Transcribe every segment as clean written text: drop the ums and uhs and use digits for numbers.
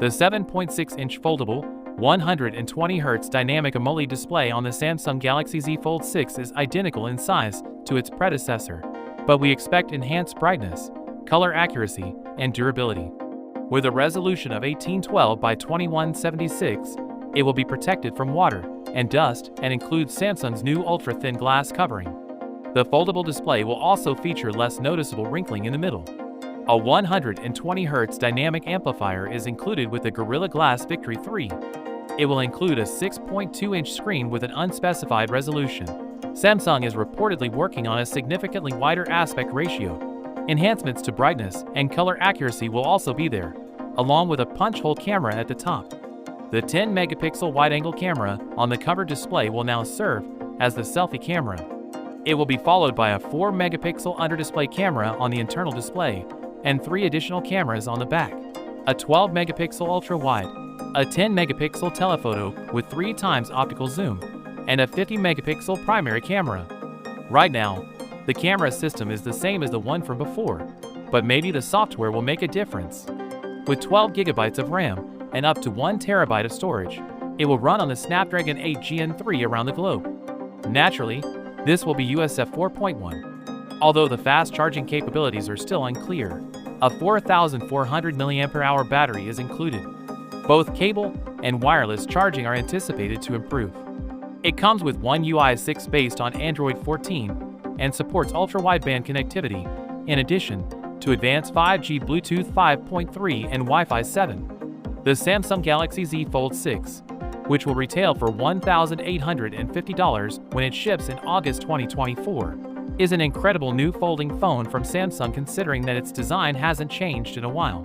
The 7.6-inch foldable, 120Hz dynamic AMOLED display on the Samsung Galaxy Z Fold 6 is identical in size to its predecessor, but we expect enhanced brightness, color accuracy, and durability. With a resolution of 1812 by 2176, it will be protected from water and dust and includes Samsung's new ultra-thin glass covering. The foldable display will also feature less noticeable wrinkling in the middle. A 120Hz dynamic amplifier is included with the Gorilla Glass Victory 3. It will include a 6.2-inch screen with an unspecified resolution. Samsung is reportedly working on a significantly wider aspect ratio. Enhancements to brightness and color accuracy will also be there, along with a punch-hole camera at the top. The 10-megapixel wide-angle camera on the cover display will now serve as the selfie camera. It will be followed by a 4-megapixel under-display camera on the internal display and 3 additional cameras on the back. A 12-megapixel ultra-wide, a 10-megapixel telephoto with 3 times optical zoom, and a 50-megapixel primary camera. Right now, the camera system is the same as the one from before, but maybe the software will make a difference. With 12 GB of RAM and up to 1 TB of storage, it will run on the Snapdragon 8 Gen 3 around the globe. Naturally, this will be USF 4.1. Although the fast charging capabilities are still unclear, a 4,400 mAh battery is included. Both cable and wireless charging are anticipated to improve. It comes with One UI 6 based on Android 14 and supports ultra-wideband connectivity, in addition to advanced 5G Bluetooth 5.3 and Wi-Fi 7. The Samsung Galaxy Z Fold 6, which will retail for $1,850 when it ships in August 2024, is an incredible new folding phone from Samsung considering that its design hasn't changed in a while.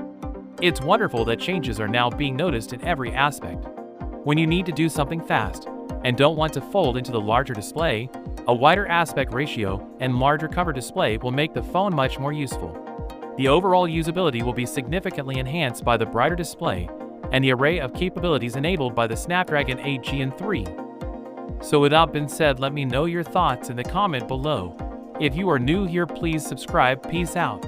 It's wonderful that changes are now being noticed in every aspect. When you need to do something fast and don't want to fold into the larger display, a wider aspect ratio and larger cover display will make the phone much more useful. The overall usability will be significantly enhanced by the brighter display and the array of capabilities enabled by the Snapdragon 8 Gen 3. So with that being said, let me know your thoughts in the comment below. If you are new here, please subscribe. Peace out.